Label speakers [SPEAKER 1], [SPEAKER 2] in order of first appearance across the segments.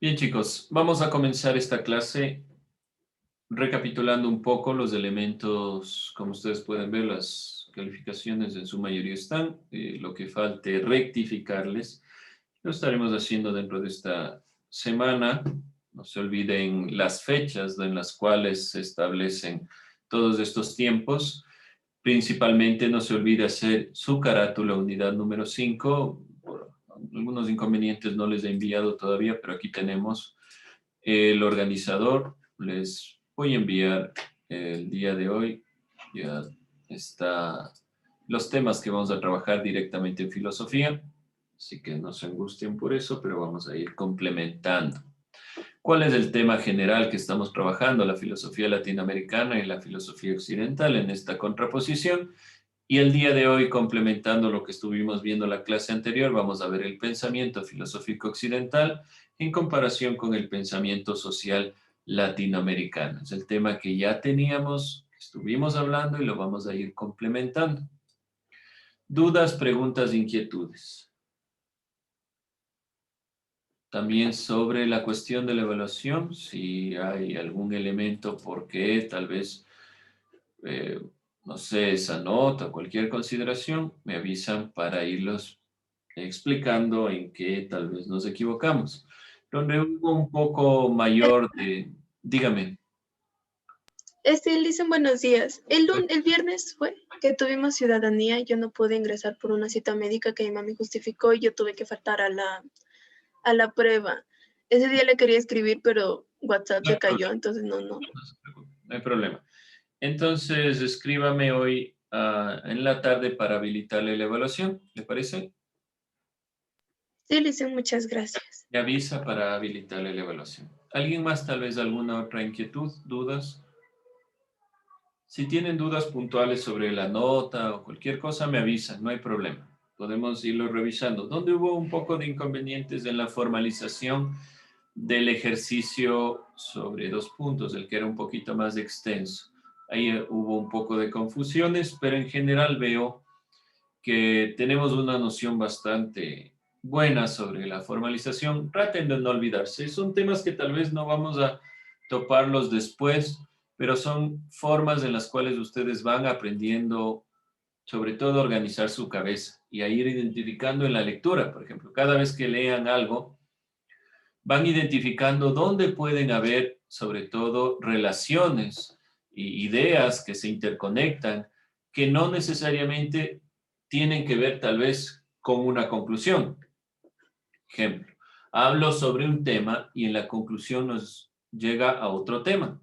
[SPEAKER 1] Bien, chicos, vamos a comenzar esta clase recapitulando un poco los elementos. Como ustedes pueden ver, las calificaciones en su mayoría están. Lo que falte rectificarles lo estaremos haciendo dentro de esta semana. No se olviden las fechas en las cuales se establecen todos estos tiempos. Principalmente no se olvide hacer su carátula unidad número 5. Por algunos inconvenientes no les he enviado todavía, pero aquí tenemos el organizador. Les voy a enviar el día de hoy. Ya está los temas que vamos a trabajar directamente en filosofía. Así que no se angustien por eso, pero vamos a ir complementando. ¿Cuál es el tema general que estamos trabajando? La filosofía latinoamericana y la filosofía occidental en esta contraposición. Y el día de hoy, complementando lo que estuvimos viendo en la clase anterior, vamos a ver el pensamiento filosófico occidental en comparación con el pensamiento social latinoamericano. Es el tema que ya teníamos, que estuvimos hablando y lo vamos a ir complementando. Dudas, preguntas, inquietudes. También sobre la cuestión de la evaluación, si hay algún elemento por qué tal vez, eh, no sé, esa nota o cualquier consideración, me avisan para irlos explicando en qué tal vez nos equivocamos. Donde hubo un poco mayor de, dígame.
[SPEAKER 2] Dicen buenos días. El viernes fue que tuvimos ciudadanía. Yo no pude ingresar por una cita médica que mi mami justificó y yo tuve que faltar a la prueba. Ese día le quería escribir, pero WhatsApp
[SPEAKER 1] No hay
[SPEAKER 2] se cayó,
[SPEAKER 1] problema,
[SPEAKER 2] entonces no.
[SPEAKER 1] no se preocupe, no hay problema. Entonces, escríbame hoy en la tarde para habilitarle la evaluación, ¿le parece?
[SPEAKER 2] Sí, dicen muchas gracias.
[SPEAKER 1] Me avisa para habilitarle la evaluación. ¿Alguien más tal vez alguna otra inquietud, dudas? Si tienen dudas puntuales sobre la nota o cualquier cosa, me avisan, no hay problema. Podemos irlo revisando. ¿Dónde hubo un poco de inconvenientes en la formalización del ejercicio sobre 2 puntos, el que era un poquito más extenso? Ahí hubo un poco de confusiones, pero en general veo que tenemos una noción bastante buena sobre la formalización. Traten de no olvidarse. Son temas que tal vez no vamos a toparlos después, pero son formas en las cuales ustedes van aprendiendo, sobre todo, a organizar su cabeza y a ir identificando en la lectura. Por ejemplo, cada vez que lean algo, van identificando dónde pueden haber, sobre todo, relaciones e ideas que se interconectan, que no necesariamente tienen que ver tal vez con una conclusión. Ejemplo, hablo sobre un tema y en la conclusión nos llega a otro tema.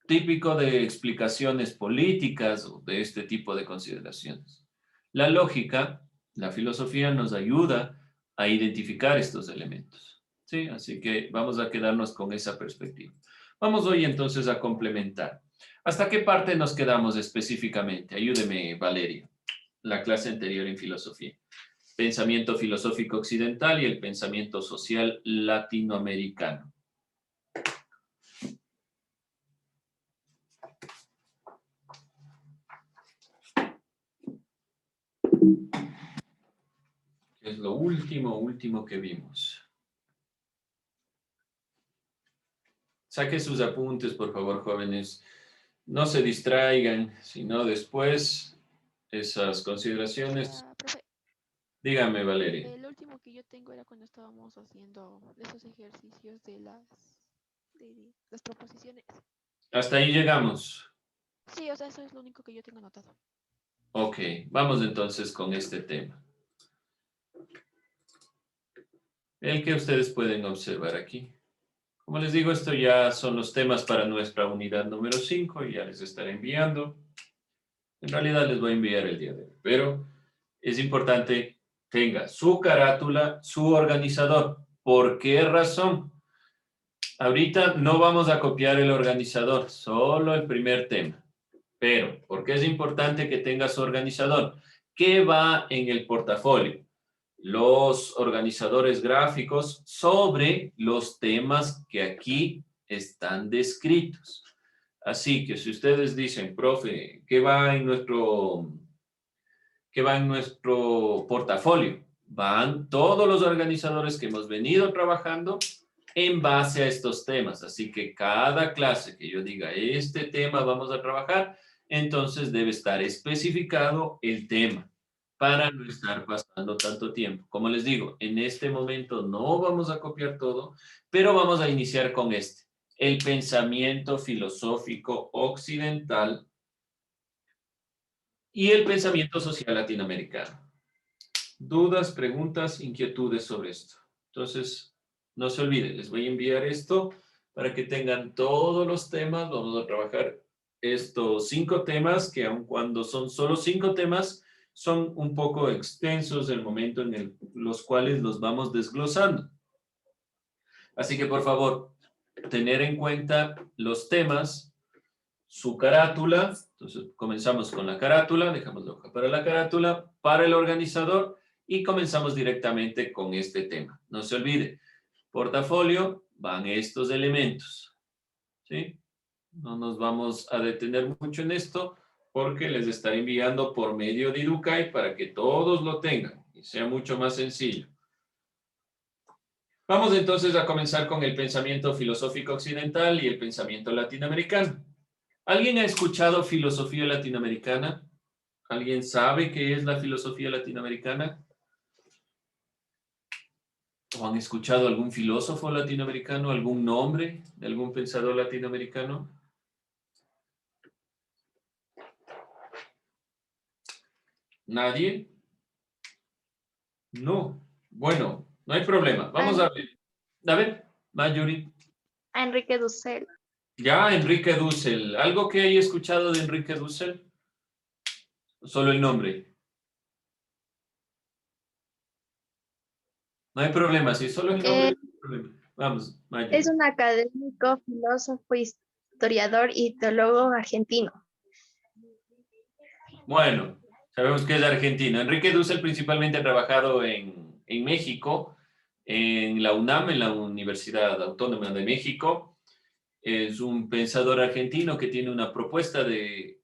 [SPEAKER 1] Típico de explicaciones políticas o de este tipo de consideraciones. La lógica, la filosofía nos ayuda a identificar estos elementos. ¿Sí? Así que vamos a quedarnos con esa perspectiva. Vamos hoy entonces a complementar. ¿Hasta qué parte nos quedamos específicamente? Ayúdeme, Valeria, la clase anterior en filosofía. Pensamiento filosófico occidental y el pensamiento social latinoamericano. Es lo último que vimos. Saque sus apuntes, por favor, jóvenes. No se distraigan, sino después esas consideraciones.
[SPEAKER 3] Profe,
[SPEAKER 1] Dígame, Valeria.
[SPEAKER 3] el último que yo tengo era cuando estábamos haciendo esos ejercicios de las proposiciones.
[SPEAKER 1] Hasta ahí llegamos.
[SPEAKER 3] Sí, o sea, eso es lo único que yo tengo anotado.
[SPEAKER 1] Ok, vamos entonces con este tema. El que ustedes pueden observar aquí. Como les digo, esto ya son los temas para nuestra unidad número 5 y ya les estaré enviando. En realidad les voy a enviar el día de hoy, pero es importante tenga su carátula, su organizador. ¿Por qué razón? Ahorita no vamos a copiar el organizador, solo el primer tema. Pero, ¿por qué es importante que tenga su organizador? ¿Qué va en el portafolio? Los organizadores gráficos sobre los temas que aquí están descritos. Así que si ustedes dicen, profe, ¿qué va en nuestro portafolio? van todos los organizadores que hemos venido trabajando en base a estos temas. Así que cada clase que yo diga, este tema vamos a trabajar, entonces debe estar especificado el tema para no estar pasando tanto tiempo. Como les digo, en este momento no vamos a copiar todo, pero vamos a iniciar con este, el pensamiento filosófico occidental y el pensamiento social latinoamericano. ¿Dudas, preguntas, inquietudes sobre esto? Entonces, no se olviden, les voy a enviar esto para que tengan todos los temas. Vamos a trabajar estos 5 temas que aun cuando son solo 5 temas, son un poco extensos el momento en los cuales los vamos desglosando. Así que, por favor, tener en cuenta los temas, su carátula. Entonces, comenzamos con la carátula, dejamos la hoja para la carátula, para el organizador, y comenzamos directamente con este tema. No se olvide, portafolio, van estos elementos, ¿sí? No nos vamos a detener mucho en esto porque les estaré enviando por medio de Educay para que todos lo tengan y sea mucho más sencillo. Vamos entonces a comenzar con el pensamiento filosófico occidental y el pensamiento latinoamericano. ¿Alguien ha escuchado filosofía latinoamericana? ¿Alguien sabe qué es la filosofía latinoamericana? ¿O han escuchado algún filósofo latinoamericano, algún nombre de algún pensador latinoamericano? ¿Nadie? No. Bueno, no hay problema. Vamos a ver. A ver, Mayuri.
[SPEAKER 4] A Enrique Dussel.
[SPEAKER 1] Ya, Enrique Dussel. ¿Algo que haya escuchado de Enrique Dussel? Solo el nombre. No hay problema, si solo el nombre, no hay problema. Vamos, Mayuri.
[SPEAKER 4] Es un académico, filósofo, historiador y teólogo argentino.
[SPEAKER 1] Bueno, sabemos que es argentino. Enrique Dussel principalmente ha trabajado en México, en la UNAM, en la Universidad Autónoma de México. Es un pensador argentino que tiene una propuesta de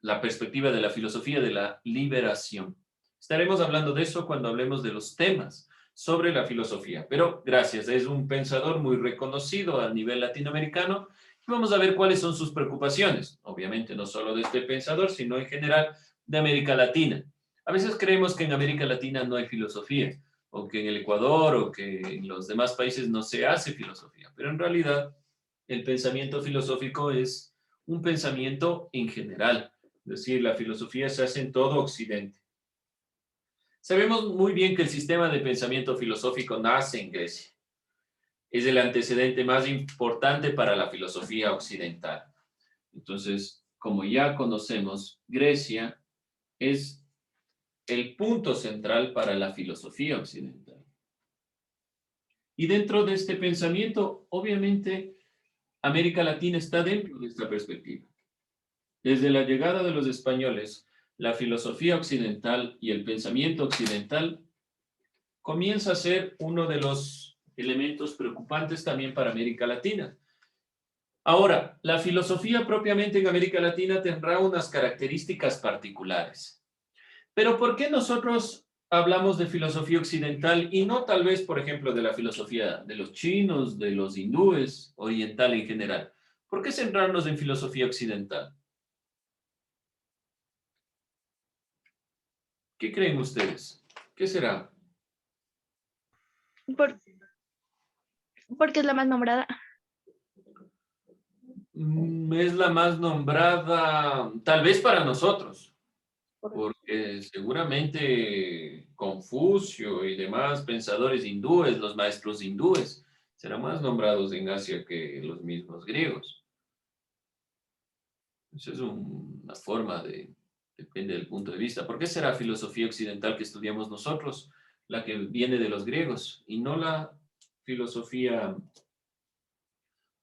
[SPEAKER 1] la perspectiva de la filosofía de la liberación. Estaremos hablando de eso cuando hablemos de los temas sobre la filosofía. Pero gracias, es un pensador muy reconocido a nivel latinoamericano. Y vamos a ver cuáles son sus preocupaciones. Obviamente no solo de este pensador, sino en general de América Latina. A veces creemos que en América Latina no hay filosofía, o que en el Ecuador o que en los demás países no se hace filosofía, pero en realidad el pensamiento filosófico es un pensamiento en general, es decir, la filosofía se hace en todo Occidente. Sabemos muy bien que el sistema de pensamiento filosófico nace en Grecia. Es el antecedente más importante para la filosofía occidental. Entonces, como ya conocemos, Grecia es el punto central para la filosofía occidental. Y dentro de este pensamiento, obviamente, América Latina está dentro de esta perspectiva. Desde la llegada de los españoles, la filosofía occidental y el pensamiento occidental comienza a ser uno de los elementos preocupantes también para América Latina. Ahora, la filosofía propiamente en América Latina tendrá unas características particulares. Pero ¿por qué nosotros hablamos de filosofía occidental y no tal vez, por ejemplo, de la filosofía de los chinos, de los hindúes, oriental en general? ¿Por qué centrarnos en filosofía occidental? ¿Qué creen ustedes? ¿Qué será?
[SPEAKER 4] Porque es la más nombrada.
[SPEAKER 1] Es la más nombrada, tal vez para nosotros, porque seguramente Confucio y demás pensadores hindúes, los maestros hindúes, serán más nombrados en Asia que los mismos griegos. Esa es una forma de, depende del punto de vista. ¿Por qué será filosofía occidental que estudiamos nosotros la que viene de los griegos y no la filosofía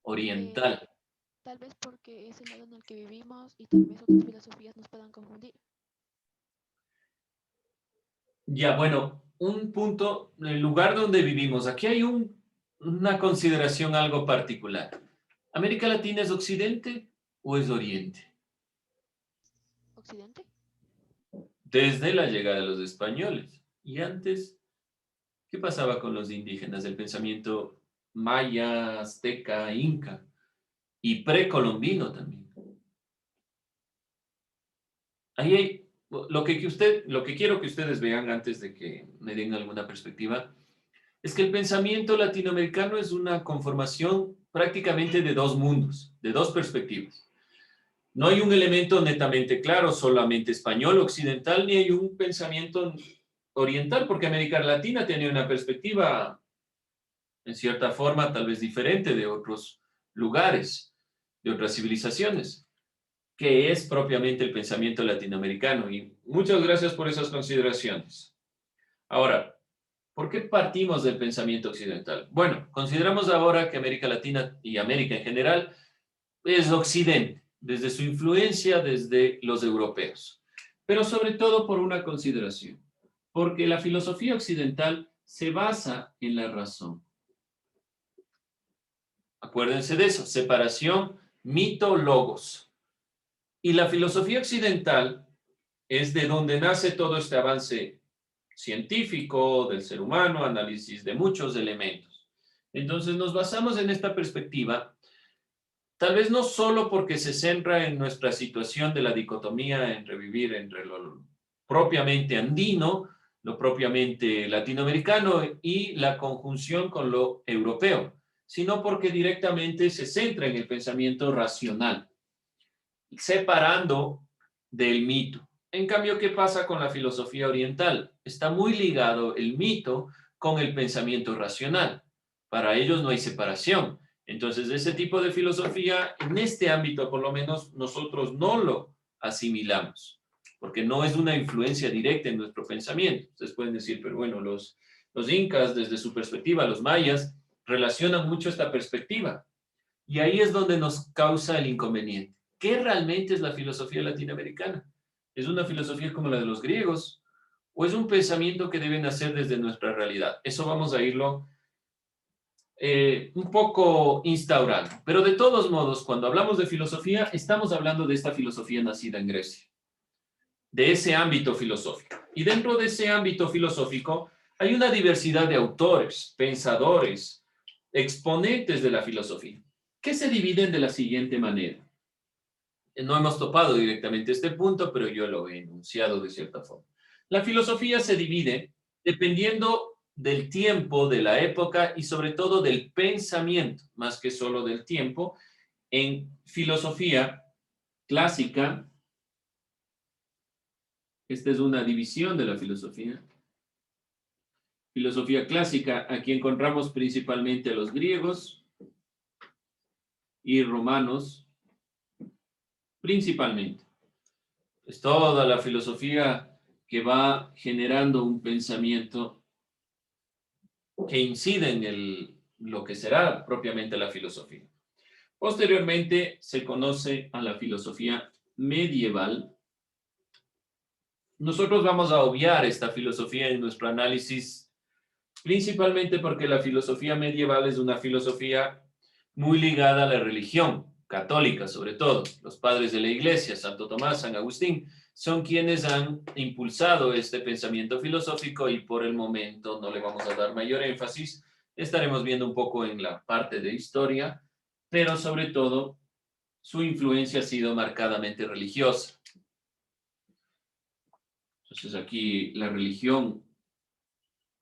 [SPEAKER 1] oriental?
[SPEAKER 3] Tal vez porque es el lado en el que vivimos y tal vez otras filosofías nos puedan confundir.
[SPEAKER 1] Ya, bueno, un punto, el lugar donde vivimos, aquí hay una consideración algo particular. ¿América Latina es occidente o es oriente?
[SPEAKER 3] ¿Occidente?
[SPEAKER 1] Desde la llegada de los españoles. Y antes, ¿Qué pasaba con los indígenas del pensamiento maya, azteca, inca y precolombino también? Ahí hay, lo que quiero que ustedes vean antes de que me den alguna perspectiva, es que el pensamiento latinoamericano es una conformación prácticamente de dos mundos, de dos perspectivas. No hay un elemento netamente claro, solamente español, occidental, ni hay un pensamiento oriental, porque América Latina tiene una perspectiva, en cierta forma, tal vez diferente de otros lugares, de otras civilizaciones, que es propiamente el pensamiento latinoamericano. Y muchas gracias por esas consideraciones. Ahora, ¿por qué partimos del pensamiento occidental? Bueno, consideramos ahora que América Latina y América en general es Occidente, desde su influencia desde los europeos, pero sobre todo por una consideración, porque la filosofía occidental se basa en la razón. Acuérdense de eso, separación mito-logos. Y la filosofía occidental es de donde nace todo este avance científico del ser humano, análisis de muchos elementos. Entonces nos basamos en esta perspectiva, tal vez no solo porque se centra en nuestra situación de la dicotomía entre vivir entre lo propiamente andino, lo propiamente latinoamericano y la conjunción con lo europeo, sino porque directamente se centra en el pensamiento racional, separando del mito. En cambio, ¿qué pasa con la filosofía oriental? Está muy ligado el mito con el pensamiento racional. Para ellos no hay separación. Entonces, ese tipo de filosofía, en este ámbito por lo menos, nosotros no lo asimilamos, porque no es una influencia directa en nuestro pensamiento. Ustedes pueden decir, pero bueno, los incas, desde su perspectiva, los mayas, relacionan mucho esta perspectiva. Y ahí es donde nos causa el inconveniente. ¿Qué realmente es la filosofía latinoamericana? ¿Es una filosofía como la de los griegos? ¿O es un pensamiento que debe nacer desde nuestra realidad? Eso vamos a irlo un poco instaurando. Pero de todos modos, cuando hablamos de filosofía, estamos hablando de esta filosofía nacida en Grecia, de ese ámbito filosófico. Y dentro de ese ámbito filosófico hay una diversidad de autores, pensadores, exponentes de la filosofía, que se dividen de la siguiente manera. No hemos topado directamente este punto, pero yo lo he enunciado de cierta forma. La filosofía se divide dependiendo del tiempo, de la época y sobre todo del pensamiento, más que solo del tiempo, en filosofía clásica. Esta es una división de la filosofía. Filosofía clásica, aquí encontramos principalmente a los griegos y romanos, principalmente. Es toda la filosofía que va generando un pensamiento que incide en lo que será propiamente la filosofía. Posteriormente se conoce a la filosofía medieval. Nosotros vamos a obviar esta filosofía en nuestro análisis, principalmente porque la filosofía medieval es una filosofía muy ligada a la religión católica, sobre todo. Los padres de la Iglesia, Santo Tomás, San Agustín, son quienes han impulsado este pensamiento filosófico y por el momento no le vamos a dar mayor énfasis. Estaremos viendo un poco en la parte de historia, pero sobre todo su influencia ha sido marcadamente religiosa. Entonces aquí la religión,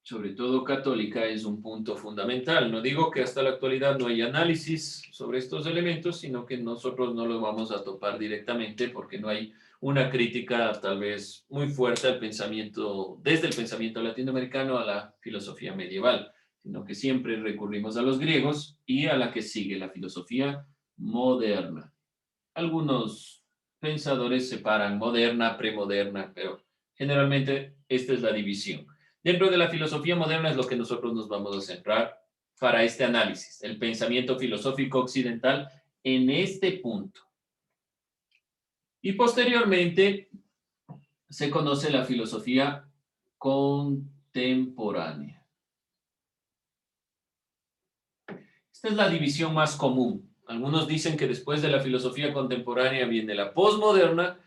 [SPEAKER 1] sobre todo católica, es un punto fundamental. No digo que hasta la actualidad no hay análisis sobre estos elementos, sino que nosotros no los vamos a topar directamente porque no hay una crítica tal vez muy fuerte al pensamiento, desde el pensamiento latinoamericano a la filosofía medieval, sino que siempre recurrimos a los griegos y a la que sigue, la filosofía moderna. Algunos pensadores separan moderna, premoderna, pero generalmente esta es la división. Dentro de la filosofía moderna es lo que nosotros nos vamos a centrar para este análisis, el pensamiento filosófico occidental en este punto. Y posteriormente se conoce la filosofía contemporánea. Esta es la división más común. Algunos dicen que después de la filosofía contemporánea viene la posmoderna,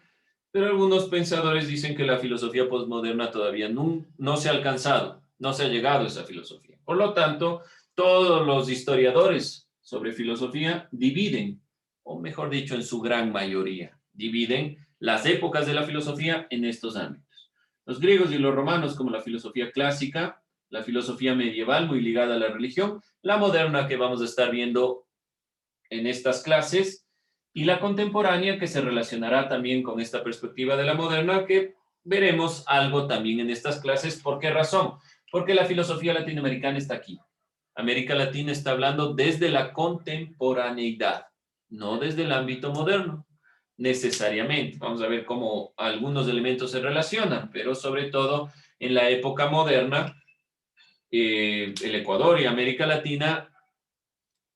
[SPEAKER 1] pero algunos pensadores dicen que la filosofía posmoderna todavía no se ha alcanzado. no se ha llegado a esa filosofía. Por lo tanto, todos los historiadores sobre filosofía dividen, o mejor dicho, en su gran mayoría, dividen las épocas de la filosofía en estos ámbitos. Los griegos y los romanos como la filosofía clásica, la filosofía medieval muy ligada a la religión, la moderna que vamos a estar viendo en estas clases, y la contemporánea que se relacionará también con esta perspectiva de la moderna que veremos algo también en estas clases. ¿Por qué razón? Porque la filosofía latinoamericana está aquí. América Latina está hablando desde la contemporaneidad, no desde el ámbito moderno, necesariamente. Vamos a ver cómo algunos elementos se relacionan, pero sobre todo en la época moderna, el Ecuador y América Latina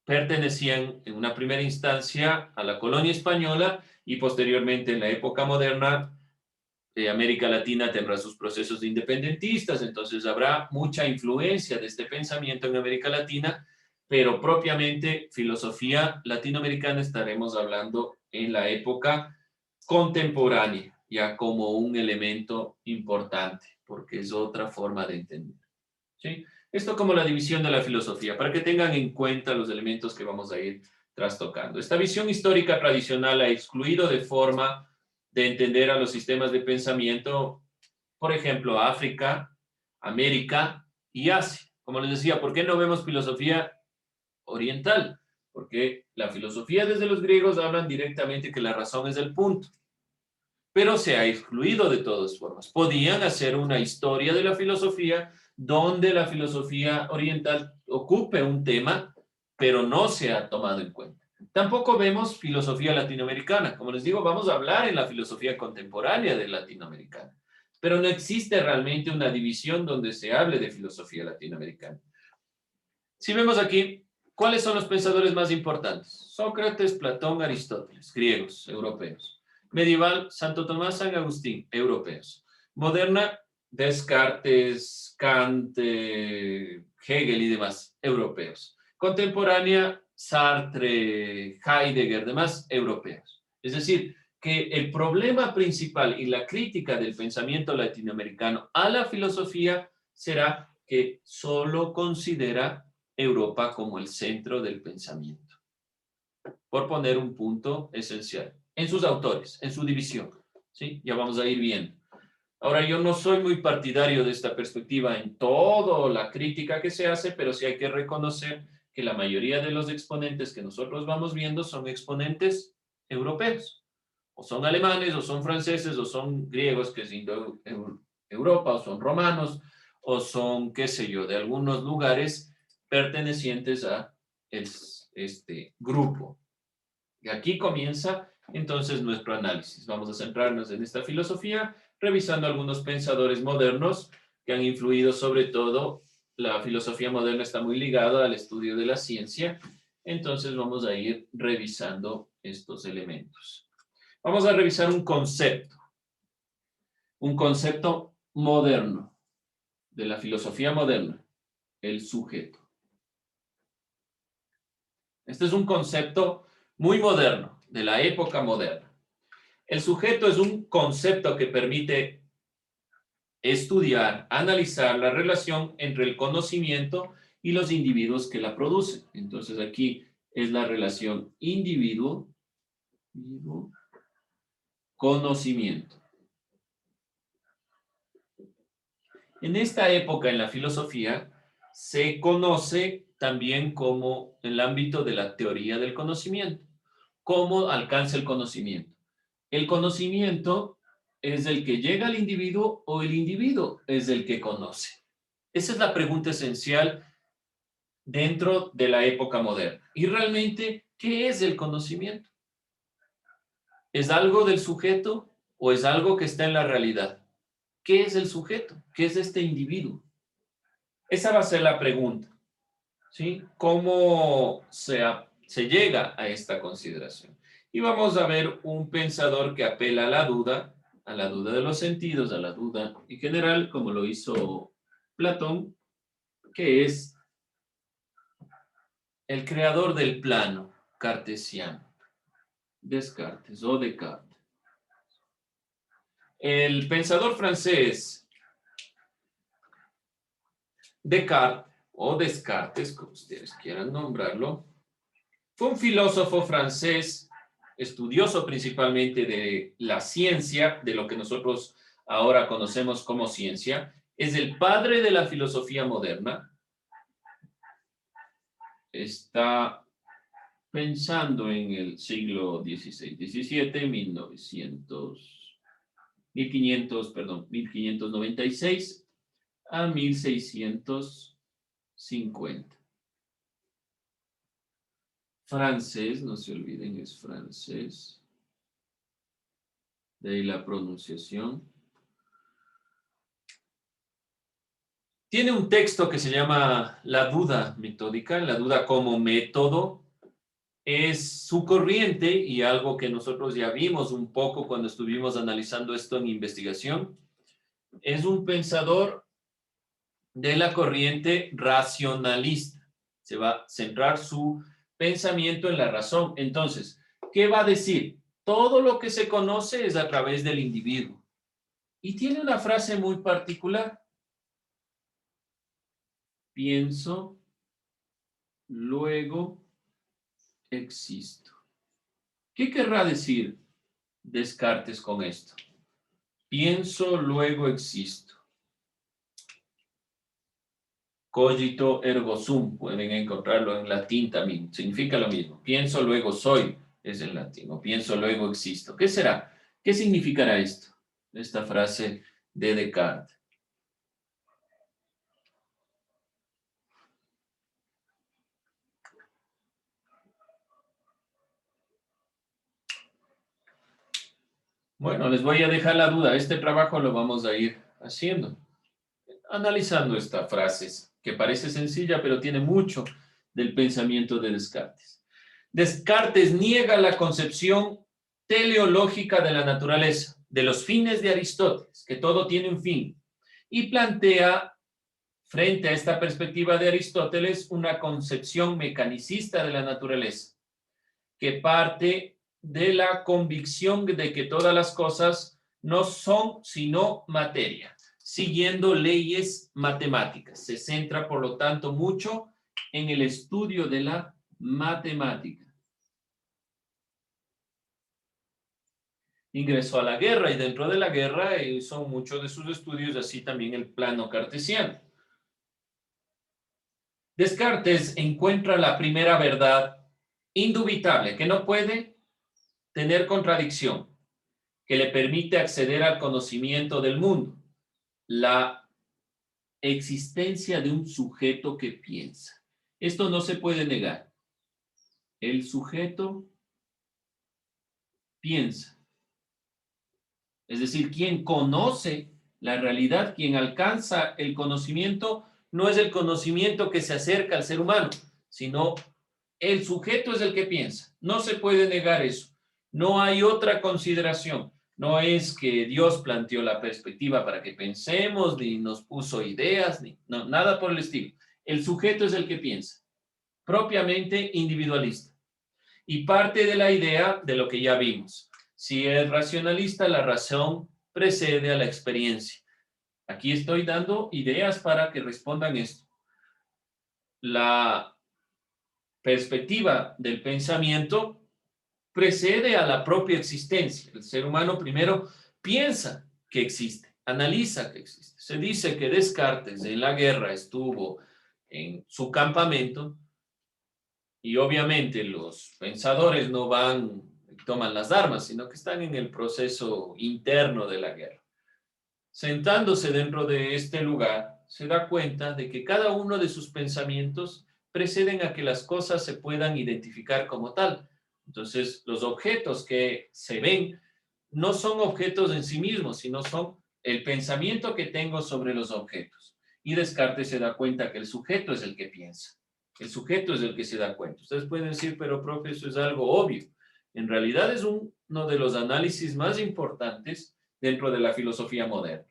[SPEAKER 1] pertenecían en una primera instancia a la colonia española y posteriormente en la época moderna América Latina tendrá sus procesos de independentistas, entonces habrá mucha influencia de este pensamiento en América Latina, pero propiamente filosofía latinoamericana estaremos hablando en la época contemporánea, ya como un elemento importante, porque es otra forma de entender. ¿Sí? Esto como la división de la filosofía, para que tengan en cuenta los elementos que vamos a ir trastocando. Esta visión histórica tradicional ha excluido de forma de entender a los sistemas de pensamiento, por ejemplo, África, América y Asia. Como les decía, ¿por qué no vemos filosofía oriental? Porque la filosofía desde los griegos hablan directamente que la razón es el punto, pero se ha excluido de todas formas. Podían hacer una historia de la filosofía donde la filosofía oriental ocupe un tema, pero no se ha tomado en cuenta. Tampoco vemos filosofía latinoamericana. Como les digo, vamos a hablar en la filosofía contemporánea de latinoamericana, pero no existe realmente una división donde se hable de filosofía latinoamericana. Si vemos aquí, ¿cuáles son los pensadores más importantes? Sócrates, Platón, Aristóteles, griegos, europeos. Medieval, Santo Tomás, San Agustín, europeos. Moderna, Descartes, Kant, Hegel y demás, europeos. Contemporánea, Sartre, Heidegger, demás, europeos. Es decir, que el problema principal y la crítica del pensamiento latinoamericano a la filosofía será que solo considera Europa como el centro del pensamiento. Por poner un punto esencial. En sus autores, en su división. ¿Sí? Ya vamos a ir viendo. Ahora, yo no soy muy partidario de esta perspectiva en toda la crítica que se hace, pero sí hay que reconocer que la mayoría de los exponentes que nosotros vamos viendo son exponentes europeos. O son alemanes, o son franceses, o son griegos, que es Europa, o son romanos, o son, qué sé yo, de algunos lugares pertenecientes a este grupo. Y aquí comienza entonces nuestro análisis. Vamos a centrarnos en esta filosofía, revisando algunos pensadores modernos que han influido sobre todo. La filosofía moderna está muy ligada al estudio de la ciencia, entonces vamos a ir revisando estos elementos. Vamos a revisar un concepto moderno, de la filosofía moderna, el sujeto. Este es un concepto muy moderno, de la época moderna. El sujeto es un concepto que permite estudiar, analizar la relación entre el conocimiento y los individuos que la producen. Entonces aquí es la relación individuo-conocimiento. En esta época en la filosofía se conoce también como el ámbito de la teoría del conocimiento. ¿Cómo alcanza el conocimiento? ¿El conocimiento es el que llega al individuo o el individuo es el que conoce? Esa es la pregunta esencial dentro de la época moderna. Y realmente, ¿qué es el conocimiento? ¿Es algo del sujeto o es algo que está en la realidad? ¿Qué es el sujeto? ¿Qué es este individuo? Esa va a ser la pregunta, ¿sí? ¿Cómo se llega a esta consideración? Y vamos a ver un pensador que apela a la duda de los sentidos, a la duda en general, como lo hizo Platón, que es el creador del plano cartesiano, Descartes o Descartes. El pensador francés Descartes, o Descartes, como ustedes quieran nombrarlo, fue un filósofo francés, estudioso principalmente de la ciencia, de lo que nosotros ahora conocemos como ciencia. Es el padre de la filosofía moderna. Está pensando en el siglo XVI, XVII, 1596 a 1650. Francés, no se olviden, es francés. De ahí la pronunciación. Tiene un texto que se llama La duda metódica, la duda como método. Es su corriente y algo que nosotros ya vimos un poco cuando estuvimos analizando esto en investigación. Es un pensador de la corriente racionalista. Se va a centrar su pensamiento en la razón. Entonces, ¿qué va a decir? Todo lo que se conoce es a través del individuo. Y tiene una frase muy particular. Pienso, luego existo. ¿Qué querrá decir Descartes con esto? Pienso, luego existo. Cogito ergo sum, pueden encontrarlo en latín también, significa lo mismo. Pienso, luego soy, es en latín, o pienso, luego existo. ¿Qué será? ¿Qué significará esto? Esta frase de Descartes. Bueno, les voy a dejar la duda. Este trabajo lo vamos a ir haciendo, analizando esta frase, que parece sencilla, pero tiene mucho del pensamiento de Descartes. Descartes niega la concepción teleológica de la naturaleza, de los fines de Aristóteles, que todo tiene un fin, y plantea, frente a esta perspectiva de Aristóteles, una concepción mecanicista de la naturaleza, que parte de la convicción de que todas las cosas no son sino materia, siguiendo leyes matemáticas. Se centra, por lo tanto, mucho en el estudio de la matemática. Ingresó a la guerra y dentro de la guerra son muchos de sus estudios, así también el plano cartesiano. Descartes encuentra la primera verdad indubitable, que no puede tener contradicción, que le permite acceder al conocimiento del mundo, la existencia de un sujeto que piensa. Esto no se puede negar. El sujeto piensa. Es decir, quien conoce la realidad, quien alcanza el conocimiento, no es el conocimiento que se acerca al ser humano, sino el sujeto es el que piensa. No se puede negar eso. No hay otra consideración. No es que Dios planteó la perspectiva para que pensemos, ni nos puso ideas, ni no, nada por el estilo. El sujeto es el que piensa, propiamente individualista. Y parte de la idea de lo que ya vimos. Si es racionalista, la razón precede a la experiencia. Aquí estoy dando ideas para que respondan esto. La perspectiva del pensamiento precede a la propia existencia. El ser humano primero piensa que existe, analiza que existe. Se dice que Descartes en la guerra estuvo en su campamento y obviamente los pensadores no van y toman las armas, sino que están en el proceso interno de la guerra. Sentándose dentro de este lugar, se da cuenta de que cada uno de sus pensamientos preceden a que las cosas se puedan identificar como tal. Entonces, los objetos que se ven no son objetos en sí mismos, sino son el pensamiento que tengo sobre los objetos. Y Descartes se da cuenta que el sujeto es el que piensa. El sujeto es el que se da cuenta. Ustedes pueden decir, pero profe, eso es algo obvio. En realidad es uno de los análisis más importantes dentro de la filosofía moderna.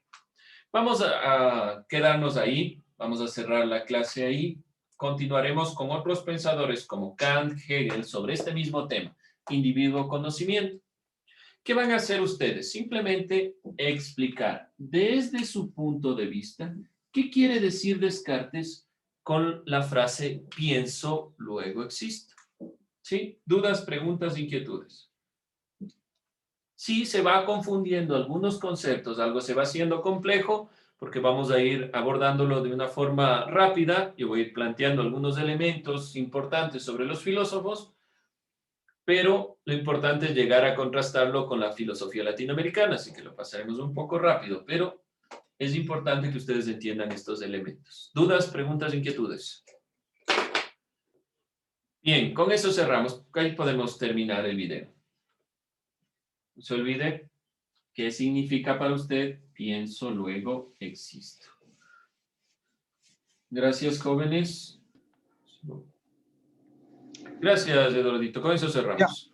[SPEAKER 1] Vamos a quedarnos ahí, vamos a cerrar la clase ahí. Continuaremos con otros pensadores como Kant, Hegel, sobre este mismo tema, individuo-conocimiento. ¿Qué van a hacer ustedes? Simplemente explicar desde su punto de vista ¿Qué quiere decir Descartes con la frase pienso, luego existo? ¿Sí? ¿Dudas, preguntas, inquietudes? Sí, se va confundiendo algunos conceptos, algo se va haciendo complejo, porque vamos a ir abordándolo de una forma rápida. Yo voy a ir planteando algunos elementos importantes sobre los filósofos, pero lo importante es llegar a contrastarlo con la filosofía latinoamericana, así que lo pasaremos un poco rápido, pero es importante que ustedes entiendan estos elementos. ¿Dudas, preguntas, inquietudes? Bien, con eso cerramos. Ahí podemos terminar el video. No se olvide qué significa para usted pienso, luego existo. Gracias, jóvenes. Gracias, Eduardito. Con eso cerramos.